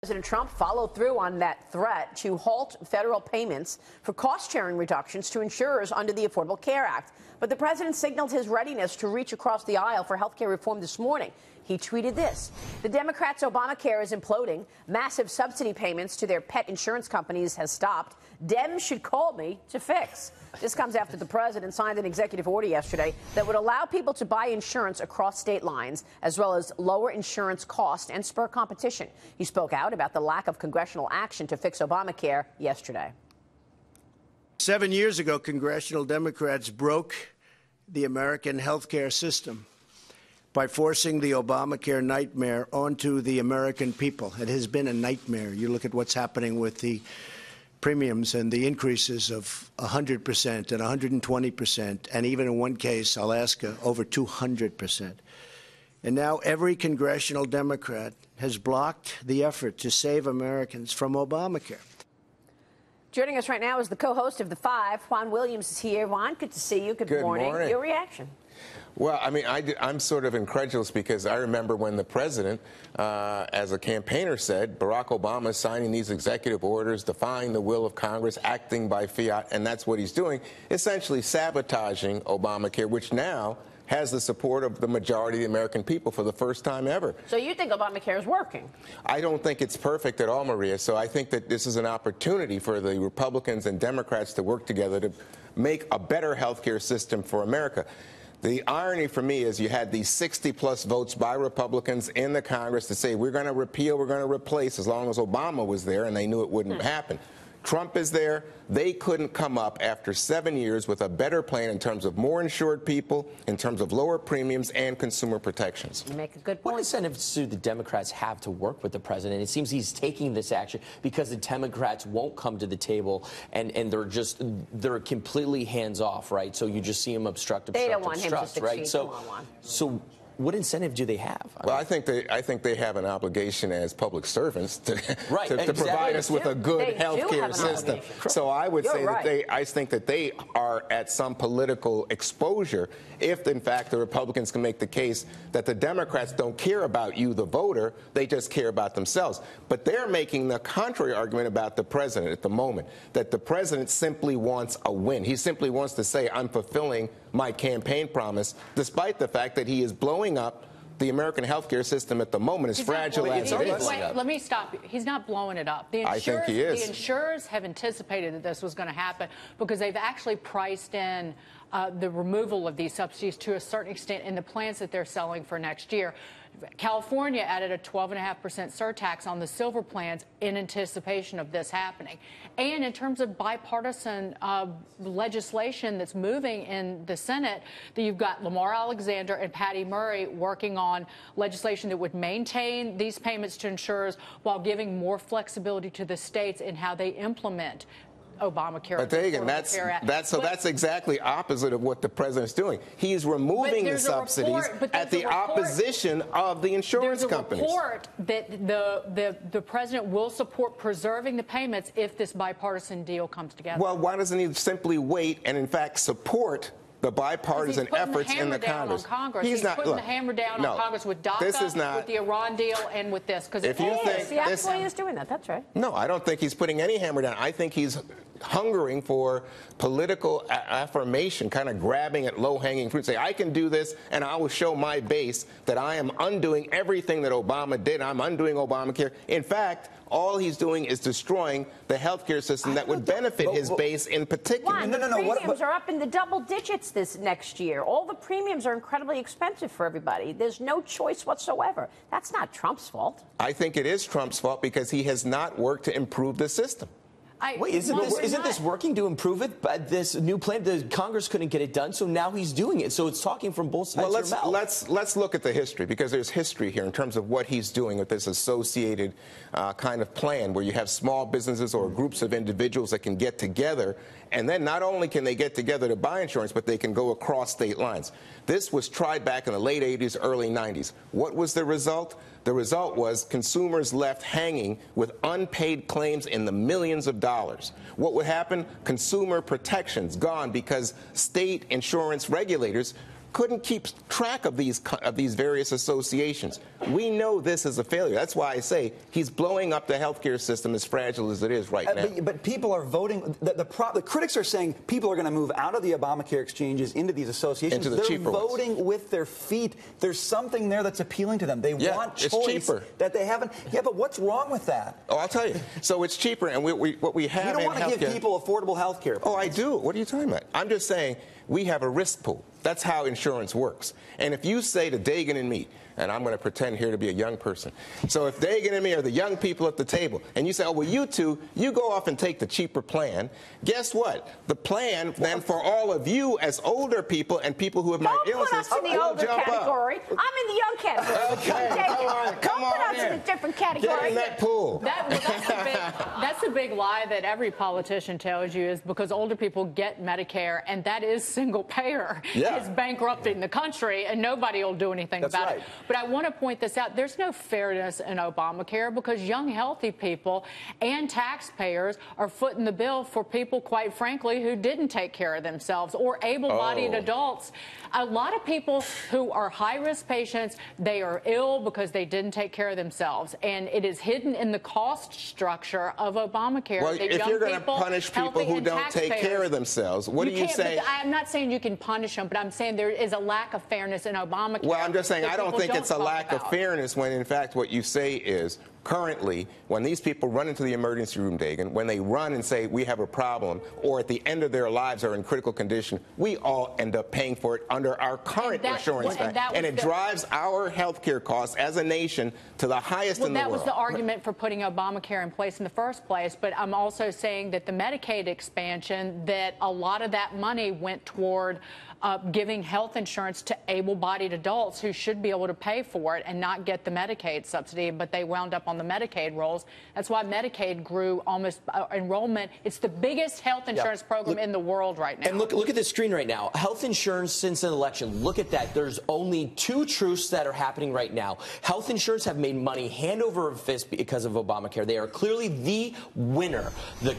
President Trump followed through on that threat to halt federal payments for cost-sharing reductions to insurers under the Affordable Care Act. But the president signaled his readiness to reach across the aisle for health care reform this morning. He tweeted this: "The Democrats' Obamacare is imploding. Massive subsidy payments to their pet insurance companies has stopped. Dems should call me to fix." This comes after the president signed an executive order yesterday that would allow people to buy insurance across state lines, as well as lower insurance costs and spur competition. He spoke out about the lack of congressional action to fix Obamacare yesterday. 7 years ago, congressional Democrats broke the American health care system by forcing the Obamacare nightmare onto the American people. It has been a nightmare. You look at what's happening with the premiums and the increases of 100% and 120%, and even in one case, Alaska, over 200%. And now every congressional Democrat has blocked the effort to save Americans from Obamacare. Joining us right now is the co-host of The Five. Juan Williams is here. Juan, good to see you. Good morning. Your reaction? Well, I mean, I'm sort of incredulous because I remember when the president, as a campaigner, said Barack Obama is signing these executive orders, defying the will of Congress, acting by fiat, and that's what he's doing, essentially sabotaging Obamacare, which now has the support of the majority of the American people for the first time ever. So you think Obamacare is working? I don't think it's perfect at all, Maria. So I think that this is an opportunity for the Republicans and Democrats to work together to make a better health care system for America. The irony for me is you had these 60-plus votes by Republicans in the Congress to say we're going to repeal, we're going to replace, as long as Obama was there, and they knew it wouldn't happen. Trump is there. They couldn't come up after 7 years with a better plan in terms of more insured people, in terms of lower premiums and consumer protections. You make a good point. What incentives do the Democrats have to work with the president? It seems he's taking this action because the Democrats won't come to the table and they're completely hands off, right? So you just see him obstruct, they don't want him to succeed, right? So what incentive do they have? Well, I think they have an obligation as public servants to provide us with a good health care system. So I would say that I think that they are at some political exposure if, in fact, the Republicans can make the case that the Democrats don't care about you, the voter, they just care about themselves. But they're making the contrary argument about the president at the moment, that the president simply wants a win. He simply wants to say, I'm fulfilling my campaign promise, despite the fact that he is blowing up the American healthcare system at the moment, as fragile as it is. Wait, let me stop you. He's not blowing it up. I think he is. The insurers have anticipated that this was going to happen because they've actually priced in the removal of these subsidies to a certain extent in the plans that they're selling for next year. California added a 12.5% surtax on the silver plans in anticipation of this happening. And in terms of bipartisan legislation that's moving in the Senate, that you've got Lamar Alexander and Patty Murray working on legislation that would maintain these payments to insurers while giving more flexibility to the states in how they implement Obamacare. But again, that's exactly opposite of what the president's doing. He's removing the subsidies at the opposition of the insurance companies. There's a report that the president will support preserving the payments if this bipartisan deal comes together. Well, why doesn't he simply wait and, in fact, support the bipartisan efforts in the Congress? He's not putting the hammer down on Congress with DACA, with the Iran deal, and with this. Because if you think he actually is doing that, that's right. No, I don't think he's putting any hammer down. I think he's hungering for political affirmation, kind of grabbing at low-hanging fruit, say, I can do this, and I will show my base that I am undoing everything that Obama did. I'm undoing Obamacare. In fact, all he's doing is destroying the health care system that would benefit his base in particular. Juan, the premiums are up in the double digits this next year. All the premiums are incredibly expensive for everybody. There's no choice whatsoever. That's not Trump's fault. I think it is Trump's fault because he has not worked to improve the system. Wait, isn't this working to improve it? But this new plan, the Congress couldn't get it done, so now he's doing it. So it's talking from both sides of your mouth. Let's look at the history, because there's history here in terms of what he's doing with this associated kind of plan where you have small businesses or groups of individuals that can get together, and then not only can they get together to buy insurance, but they can go across state lines. This was tried back in the late 80s, early 90s. What was the result? The result was consumers left hanging with unpaid claims in the millions of dollars. What would happen? Consumer protections gone because state insurance regulators couldn't keep track of these various associations. We know this is a failure. That's why I say he's blowing up the healthcare system as fragile as it is right now. But people are voting. The critics are saying people are going to move out of the Obamacare exchanges into these associations. Into the cheaper ones. They're voting with their feet. There's something there that's appealing to them. They want choice that they haven't. Yeah, but what's wrong with that? Oh, I'll tell you. So it's cheaper, and what we have. You don't want to give people affordable health care. Oh, I do. What are you talking about? I'm just saying we have a risk pool. That's how insurance works. And if you say to Dagan and me, and I'm going to pretend here to be a young person. So if Dagan and me are the young people at the table, and you say, oh, well, you two, you go off and take the cheaper plan, guess what? The plan then for all of you as older people and people who have my illnesses Don't put us in the older category. I'm in the young category. Okay, come on Don't put us in a different category. Get in that pool. That's a big lie that every politician tells you, is because older people get Medicare, and that is single payer. Yeah. It's bankrupting the country, and nobody will do anything about it. But I want to point this out. There's no fairness in Obamacare because young, healthy people and taxpayers are footing the bill for people, quite frankly, who didn't take care of themselves, or able-bodied adults. A lot of people who are high-risk patients, they are ill because they didn't take care of themselves. And it is hidden in the cost structure of Obamacare. Well, if you're going to punish people who don't take care of themselves, what do you say? I'm not saying you can punish them, but I'm saying there is a lack of fairness in Obamacare. Well, I'm just saying I don't think it's a lack of fairness when, in fact, what you say is currently, when these people run into the emergency room, Dagan, when they run and say we have a problem, or at the end of their lives are in critical condition, we all end up paying for it under our current insurance plan. And it drives our health care costs as a nation to the highest in the world. That was the argument for putting Obamacare in place in the first place. But I'm also saying that the Medicaid expansion, that a lot of that money went toward giving health insurance to able-bodied adults who should be able to pay for it and not get the Medicaid subsidy, but they wound up on the Medicaid rolls. That's why Medicaid grew almost enrollment. It's the biggest health insurance program in the world right now. And look at the screen right now. Health insurance since an election. Look at that. There's only two truths that are happening right now. Health insurance have made money hand over fist because of Obamacare. They are clearly the winner.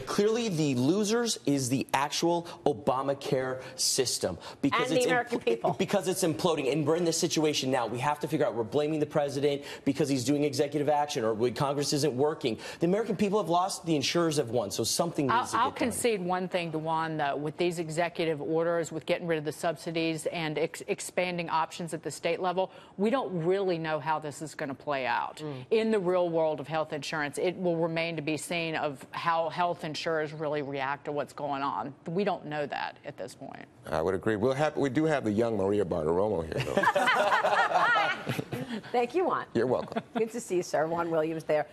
Clearly the losers is the actual Obamacare system. And the American people. Because it's imploding. And we're in this situation now. We have to figure out, we're blaming the president because he's doing executive action, or Congress isn't working. The American people have lost, the insurers have won. So something needs to get done. I'll concede one thing to Juan, though. With these executive orders, with getting rid of the subsidies and expanding options at the state level, we don't really know how this is going to play out. In the real world of health insurance, it will remain to be seen of how health insurers really react to what's going on. We don't know that at this point. I would agree. We do have the young Maria Bartiromo here, though. Thank you, Juan. You're welcome. Good to see you, sir. Juan Williams there.